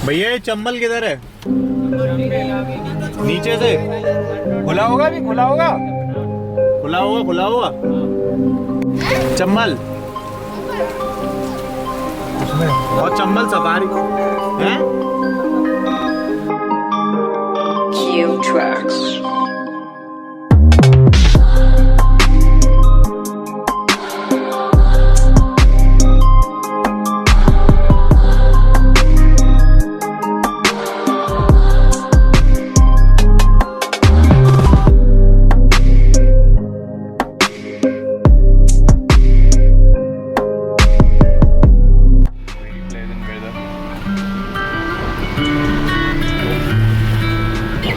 भैया ये चम्बल किधर है? नीचे से खुला होगा, भी खुला होगा, खुला होगा, खुला होगा चम्बल। और चम्बल सफारी है। Q Tracks.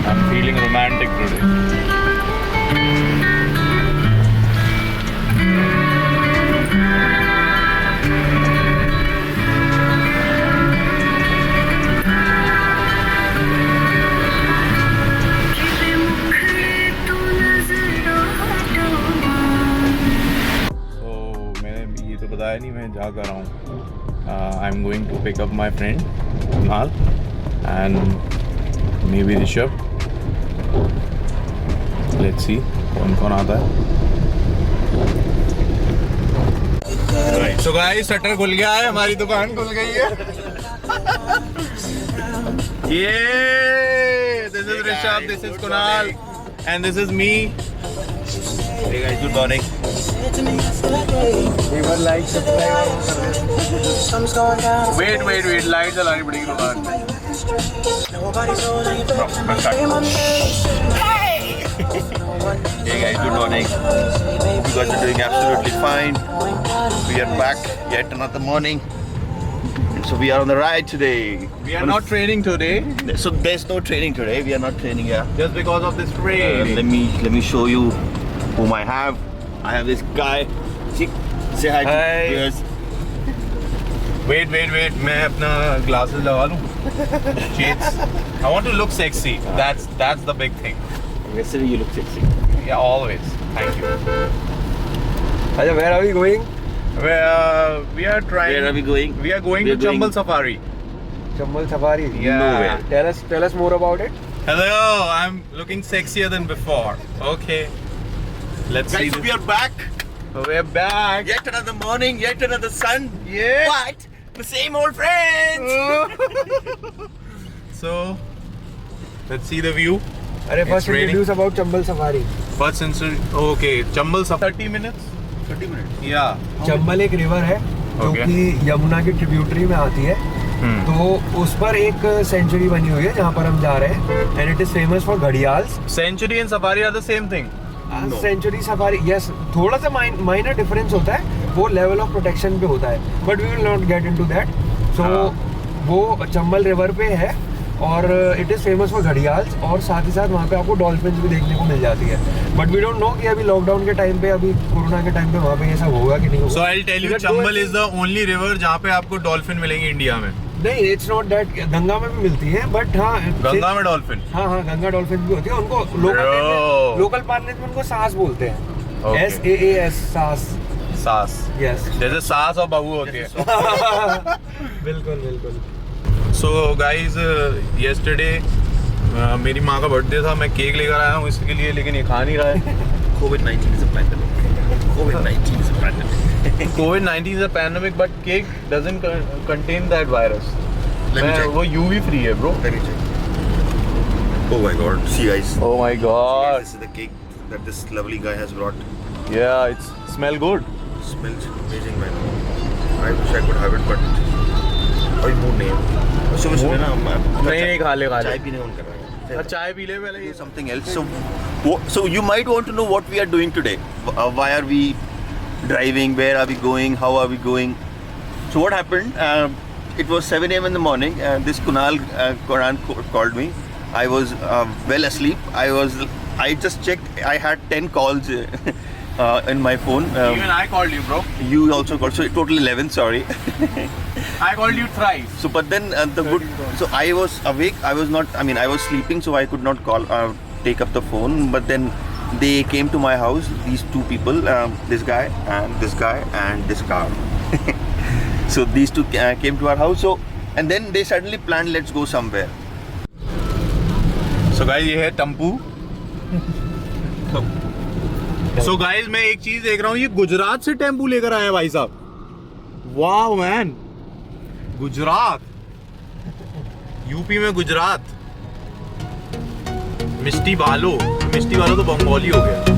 I'm feeling romantic today. So मैंने ये तो बताया नहीं मैं जा कर रहा हूँ. I'm going to pick up my friend Kunal and maybe Rishabh. Let's see कौन आता है. So guys, शटर खुल गया है, हमारी दुकान खुल गई है. Yeah, this is Rishabh, this is Kunal, and this is me. Hey guys, good morning. like subscribe Wait, light जलानी पड़ेगी दुकान में. Hey guys, good morning. You guys are doing absolutely fine. We are back yet another morning. So we are on the ride today. We are not training today So there's no training today. We are not training, yeah. just because of this rain. Let me show you whom I have. I have this guy. See, say hi. Hi. To viewers. Wait, मैं अपना glasses लगा लूँ. Shades. I want to look sexy. That's the big thing. Yesterday you look sexy. Yeah, always. Thank you. Acha, where are we going? We are trying. Where are we going? We are going We to are going- Chambal Safari. Chambal Safari. Yeah. Nowhere. Tell us more about it. Hello, I'm looking sexier than before. Okay. Let's see. Guys, we are back. We're back. Yet another morning, yet another sun. Yeah. But the same old friends. So, let's see the view. अरे It's first raining. introduce about Chambal Safari. But since okay, Chambal Safari 30 minutes. 30 minutes. Yeah. Chambal एक river है जो Okay. कि यमुना की tributary में आती है. तो उस पर एक सेंचुरी बनी हुई है जहाँ पर हम जा रहे हैं and it is famous for gharials. Century and safari are the same thing. No. Century safari yes थोड़ा सा माइनर डिफरेंस होता है, वो लेवल ऑफ प्रोटेक्शन पे होता है, but we will not get into that. So वो चंबल रिवर पे है और it is famous for gharials और साथ ही साथ वहाँ पे आपको डॉल्फिन्स भी देखने को मिल जाती है. बट वी डोंट नो कि अभी लॉकडाउन के टाइम पे, अभी कोरोना के टाइम पे वहाँ पे ये सब होगा कि नहीं होगा. So I'll tell you, Chambal is the only river जहाँ पे आपको डॉल्फिन मिलेंगे इंडिया में. नहीं, इट्स नॉट दैट. गंगा में भी मिलती है बट हाँ गंगा में डॉल्फिन. हाँ गंगा डॉल्फिन भी होती है. उनको Bro. लोकल पार्लेंस में उनको सास बोलते हैं. Okay. SAAS सास. सास. यस. जैसे सास और बहू होती है. बिल्कुल. So guys, yesterday मेरी माँ का बर्थडे था. मैं केक लेकर आया हूँ इसके लिए, लेकिन ये खा नहीं रहा है. COVID-19 is a pandemic. COVID-19 is a pandemic. COVID-19 is a pandemic, but cake doesn't contain that virus. Let me check. वो UV free है, bro. Let me check. Oh my god. See guys. Oh my See, guys, god. this is the cake that this lovely guy has brought. Yeah, it's smell good. Smells amazing, man. I wish I could have it, but कोई mood नहीं है. सुबह ना नहीं, खा ले. चाय पीने मन कर रहा है. चाय पी ले पहले. Do something else. So you might want to know what we are doing today. Why are we driving? Where are we going? How are we going? So what happened? It was 7 a.m. in the morning. This Kunal called me. I was well asleep. I just checked. I had 10 calls in my phone. Even I called you, bro. You also called. So total 11. Sorry. I called you thrice. So but then so I was awake. I was sleeping, so I could not take up the phone. But then they came to my house. These two people, this guy and this car. So these two came to our house. So and then they suddenly planned, let's go somewhere. So guys, ये है टम्पू. So guys, मैं एक चीज देख रहा हूँ, ये गुजरात से टेम्पू लेकर आए हैं भाई साहब. वाह मैन, गुजरात, यूपी में गुजरात. मिष्टी बालो तो बंगाली हो गया.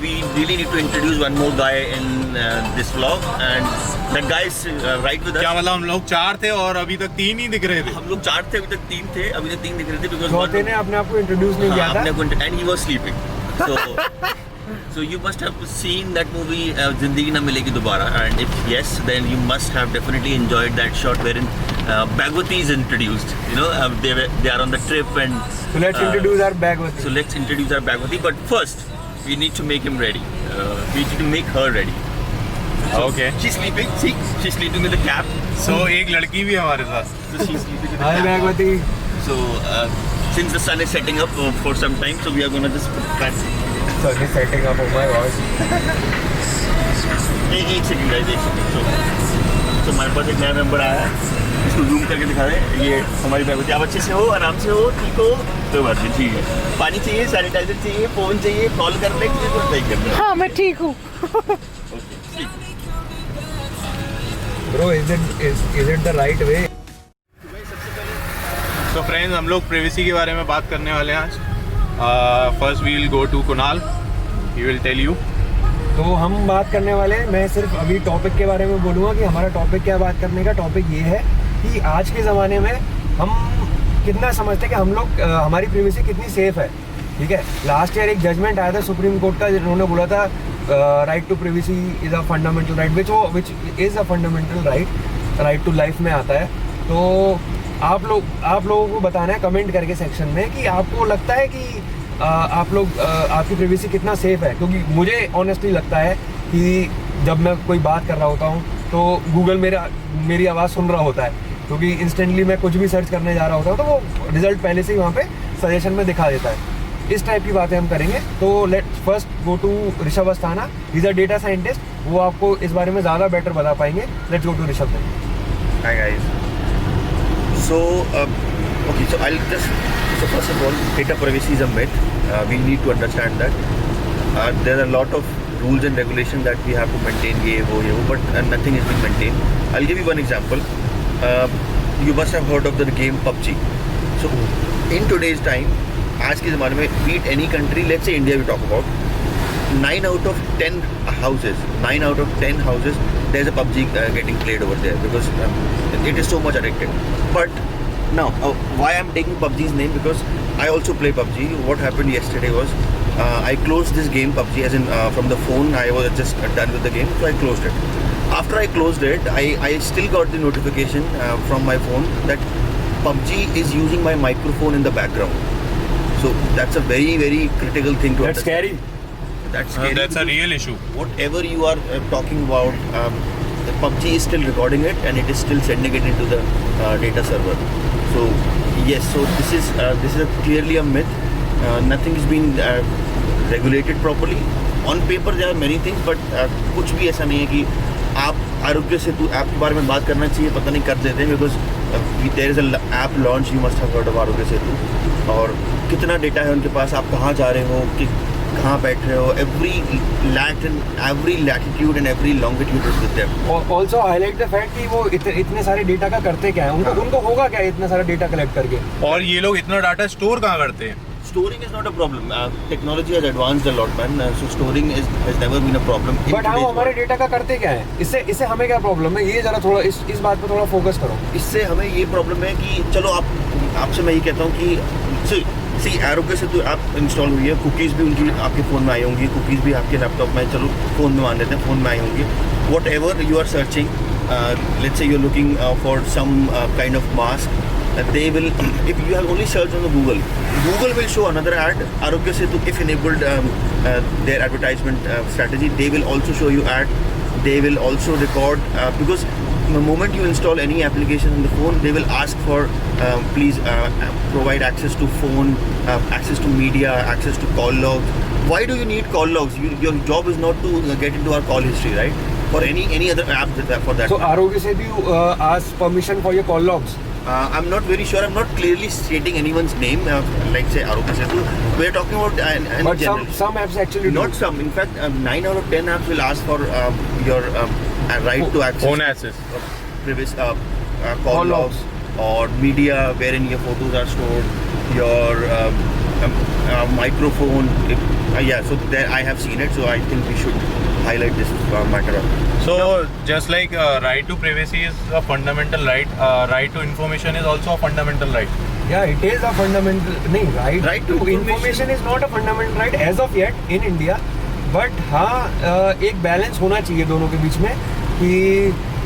We really need to introduce one more guy in this vlog, and that guy is right with us. क्या मतलब, हम लोग 4 थे और अभी तक 3 ही दिख रहे थे. हम लोग 4 थे, अभी तक 3 थे, अभी तक 3 दिख रहे थे because चौथे ने अपने आप को इंट्रोड्यूस नहीं किया था. and he was sleeping. So you must have seen that movie Zindagi Na Milegi Dobara, and if yes, then you must have definitely enjoyed that shot wherein Bhagwati is introduced. You know, they are on the trip, and So let's introduce our Bhagwati. So let's introduce our Bhagwati, but first we need to make him ready. We need to make her ready. Okay. She's sleeping. See, she's sleeping with the cap. So एक लड़की भी है हमारे साथ. So she's sleeping with the Hi cap. Bhagwati. So since the sun is setting up for some time, so we are gonna just put that. Sun is setting up. Oh my God. एक second guys, एक second. So हमारे पास एक नया member आया है. इसको zoom करके दिखा रहे. ये हमारी Bhagwati. आप अच्छे से हो, आराम से हो, ठीक हो, तो बात नहीं, ठीक है. पानी चाहिए, सैनिटाइजर चाहिए, फोन चाहिए, कॉल करने की जरूरत नहीं करना. हाँ मैं ठीक हूँ. Bro, is it the right way? तो फ्रेंड्स, हम लोग प्राइवेसी के बारे में बात करने वाले हैं आज. First we will go to Kunal. He will tell you. तो हम बात करने वाले हैं, मैं सिर्फ अभी टॉपिक के बारे में बोलूँगा कि हमारा टॉपिक क्या बात करने का टॉपिक ये है कि आज के ज़माने में हम कितना समझते हैं कि हम लोग हमारी प्राइवेसी कितनी सेफ है. ठीक है, लास्ट ईयर एक जजमेंट आया था सुप्रीम कोर्ट का, जिन्होंने बोला था right to privacy is a fundamental right, which is a fundamental right to life में आता है. तो आप लोगों को बताना है कमेंट करके सेक्शन में कि आपको लगता है कि आप लोग आपकी प्राइवेसी कितना सेफ है. क्योंकि मुझे ऑनेस्टली लगता है कि जब मैं कोई बात कर रहा होता हूँ तो गूगल मेरी आवाज़ सुन रहा होता है, क्योंकि इंस्टेंटली मैं कुछ भी सर्च करने जा रहा होता हूँ तो वो रिजल्ट पहले से ही वहाँ पे सजेशन में दिखा देता है. इस टाइप की बातें हम करेंगे. तो let's first go to Rishabh Asthana. Is a data scientist. वो आपको इस बारे में ज़्यादा बेटर बता पाएंगे. Let's go to Rishabh. Hi guys. So okay, so I'll just so first of all, data privacy is a myth. We need to understand that there are a lot of rules and regulations that we have to maintain. ये वो, but nothing is being maintained. I'll give you one example. You must have heard of the game PUBG. So in today's time, आज के ज़माने में, be it any country, let's say India we talk about, 9 out of 10 houses, there's a PUBG getting played over there because it is so much addictive. But now, why I'm taking PUBG's name? Because I also play PUBG. What happened yesterday was I closed this game PUBG, as in from the phone. I was just done with the game, so I closed it. After I closed it, I still got the notification from my phone that PUBG is using my microphone in the background. So that's a very, very critical thing to That's understand. scary. That's scary. That's a real issue. Whatever you are talking about, the PUBG is still recording it and it is still sending it into the data server. So yes, so this is clearly a myth. Nothing is being regulated properly. On paper there are many things, but कुछ भी ऐसा नहीं है कि आप Aarogya Setu app के बारे में बात करना चाहिए, पता नहीं कर देते हैं. Because there is a app launch, you must have heard of Aarogya Setu. और कितना डेटा है उनके पास, आप कहाँ जा रहे हो, कि कहाँ बैठ रहे हो, every latitude and every longitude is with them. Also highlight the fact कि वो इतने सारे डेटा का करते क्या है. उनको होगा क्या इतना सारा डेटा कलेक्ट करके. और ये लोग इतना डाटा स्टोर कहाँ करते हैं. Storing is not a problem. Technology has advanced a lot, man. So storing has never been a problem. But हाँ, वो हमारे डेटा का करते क्या है. इससे हमें क्या प्रॉब्लम है, ये जरा थोड़ा इस बात पे थोड़ा फोकस करो. इससे हमें ये प्रॉब्लम है कि चलो आपसे मैं ये कहता हूँ कि सी आरोग्य सेतु आप इंस्टॉल हुई है, कुकीज़ भी उनकी आपके फ़ोन में आई होंगी, कुकीज़ भी आपके लैपटॉप में, चलो फ़ोन में मान लेते हैं, फ़ोन में आई होंगी. Whatever you are searching, let's say you are looking for some kind of mask, they will, if you have only searched on the Google will show another ad. Arogya Setu, if enabled their advertisement strategy, they will also show you ad. They will also record, because the moment you install any application on the phone, they will ask for please provide access to phone, access to media, access to call logs. Why do you need call logs? Your job is not to get into our call history, right? For any other app for that. So Arogya Setu asks permission for your call logs. I'm not very sure. I'm not clearly stating anyone's name, like say Arogya Setu. We're talking about But general. some apps actually Not do. some. In fact, 9 out of 10 apps will ask for your right to access Phone access. previous call Call logs logs. or media wherein your photos are stored, your microphone. Yeah, so there I have seen it. So I think we should highlight this matter. So just like right to privacy is a fundamental right, right to information is also a fundamental right. Yeah, it is a fundamental. No, right to to information is not a fundamental right as of yet in India. But हाँ एक balance होना चाहिए दोनों के बीच में कि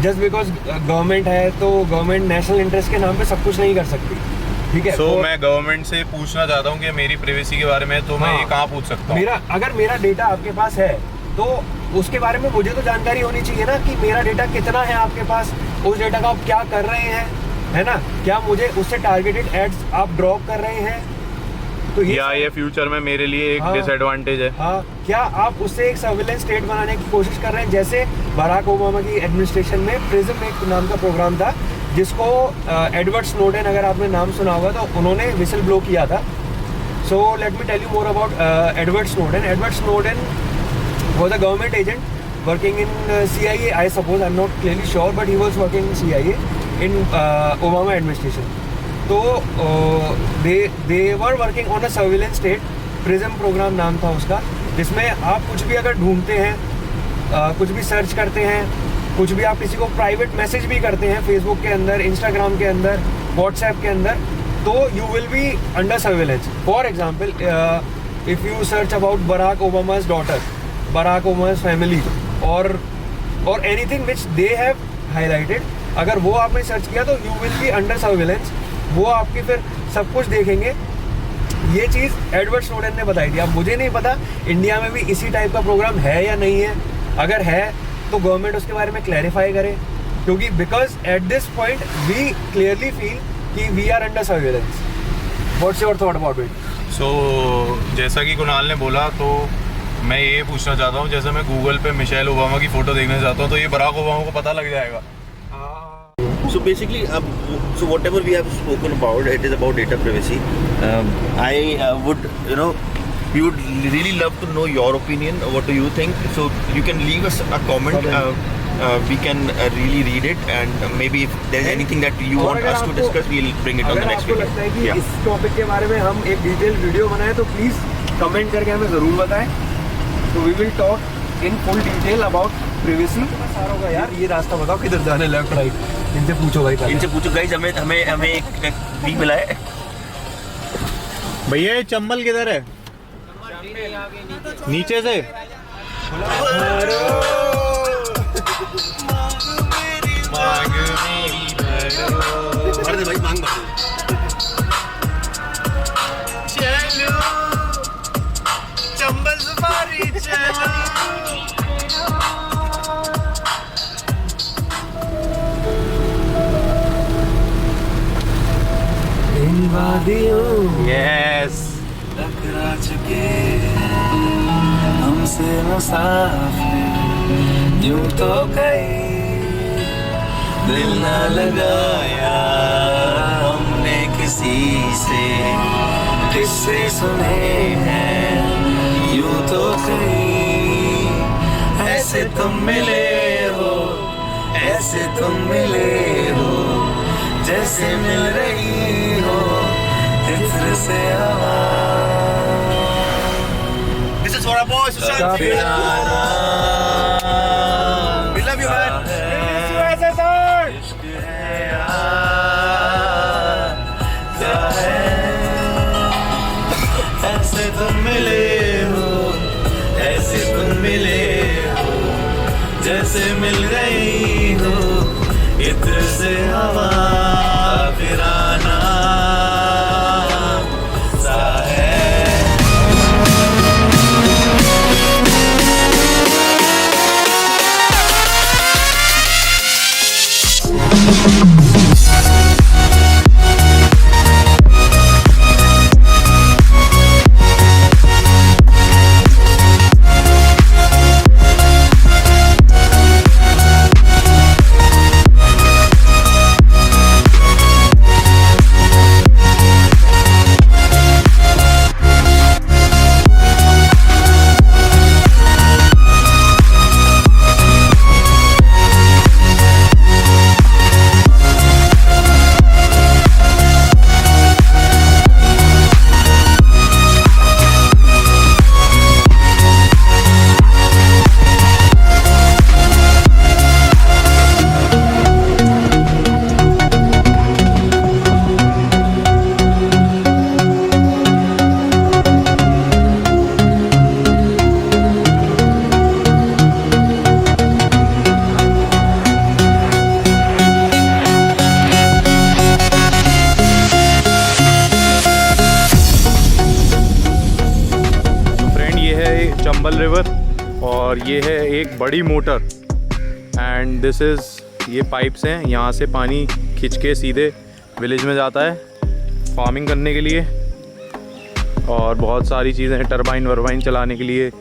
just because government है तो गवर्नमेंट नेशनल इंटरेस्ट के नाम पे सब कुछ नहीं कर सकती. ठीक है. So मैं गवर्नमेंट से पूछना चाहता हूँ कि मेरी प्राइवेसी के बारे में, तो मैं ये कहाँ पूछ सकता हूँ? अगर मेरा डेटा आपके पास है तो उसके बारे में मुझे तो जानकारी होनी चाहिए ना कि मेरा डेटा कितना है आपके पास, उस डेटा का आप क्या कर रहे हैं, है ना? क्या मुझे उससे टारगेटेड एड्स आप ड्रॉप कर रहे हैं? तो ये फ्यूचर में मेरे लिए एक डिसएडवांटेज है. हाँ, क्या आप उससे एक सर्विलेंस स्टेट बनाने की कोशिश कर रहे हैं? जैसे बराक ओबामा की एडमिनिस्ट्रेशन में प्रिज्म एक नाम का प्रोग्राम था जिसको एडवर्ड स्नोडेन, अगर आपने नाम सुना होगा तो उन्होंने विसल ब्लो किया था. So let me tell you more about Edward Snowden. Edward Snowden was a government agent working in CIA, I suppose. I'm not clearly sure, but he was working in CIA in Obama administration. So they were working on a surveillance state. PRISM program नाम था उसका, जिसमें आप कुछ भी अगर ढूंढते हैं, कुछ भी सर्च करते हैं, कुछ भी आप किसी को प्राइवेट मैसेज भी करते हैं फेसबुक के अंदर, इंस्टाग्राम के अंदर, व्हाट्सएप के अंदर, तो you will be under surveillance. For example, if you search about Barack Obama's daughter, Barack Obama's family or anything which they have highlighted, अगर वो आपने सर्च किया तो you will be under surveillance. वो आपकी फिर सब कुछ देखेंगे. ये चीज़ एडवर्ड स्नोडेन ने बताई थी. अब मुझे नहीं पता इंडिया में भी इसी टाइप का प्रोग्राम है या नहीं है. अगर है तो गवर्नमेंट उसके बारे में क्लैरिफाई करे, क्योंकि because at this point we clearly feel कि we are under surveillance. What's your thought about it? So जैसा कि कुणाल ने बोला, तो मैं ये पूछना चाहता हूँ, जैसे मैं गूगल पे मिशेल ओबामा की फ़ोटो देखना चाहता हूँ, तो ये बराक ओबामा को पता लग जाएगा? So basically, so whatever we have spoken about, it is about data privacy. I would, we would really love to know your opinion. What do you think? So you can leave us a comment. We can really read it, and maybe if there is anything that you want us to discuss, we'll bring it on the next video. अगर आपको लगता है कि इस topic के बारे में हम एक डिटेल वीडियो बनाएं तो प्लीज़ कमेंट करके हमें ज़रूर बताएं. तो we will talk in full detail about privacy. सारा होगा यार. ये रास्ता बताओ किधर जाना है, लेफ्ट राइट? इनसे पूछो भाई. इनसे पूछो गाइस. हमें एक वीक मिला है. भैया ये चम्बल किधर है? नीचे से. अरे भाई मांग चंबल सफारी चलो. इन वादियों यस. टकरा चुके हमसे मुसाफिर, यूं तो कहीं दिल ना लगाया हमने किसी से, किससे सुने हैं यूं तो कहीं. ऐसे तुम मिले हो, ऐसे तुम मिले हो, जैसे मिल रही हो इत्र से हवा. This is for our boy Sushant. We love you, man. इश्क है यार, क्या है से मिल गई हो, इत्र से हवा फिराना सा है। चंबल रिवर और ये है एक बड़ी मोटर एंड दिस इज़ ये पाइप्स हैं, यहाँ से पानी खिंच के सीधे विलेज में जाता है फार्मिंग करने के लिए और बहुत सारी चीज़ें हैं, टरबाइन वर्बाइन चलाने के लिए,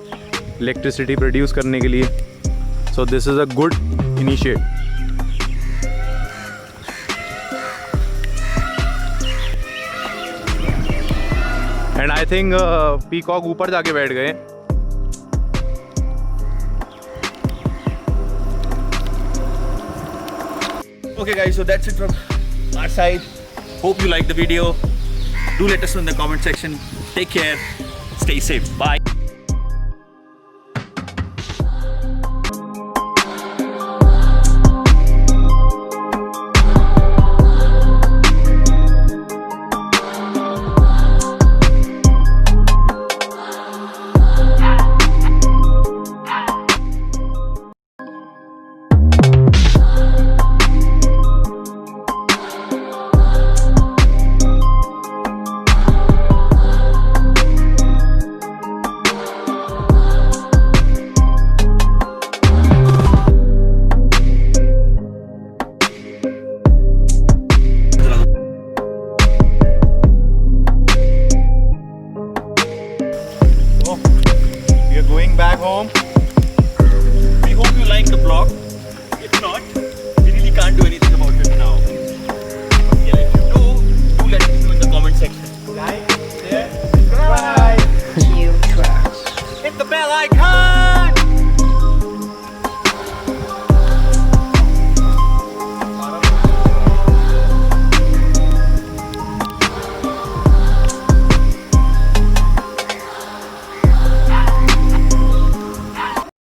इलेक्ट्रिसिटी प्रोड्यूस करने के लिए। So this is a good initiative. And I think peacock ऊपर जाके बैठ गए। Okay guys, so that's it from our side. Hope you liked the video. Do let us know in the comment section. Take care. Stay safe. Bye. Going back home. We hope you liked the vlog. If not, we really can't do anything about it now. Yeah, if you do let us know in the comment section. Like, share, subscribe. Q Trucks. Hit the bell icon.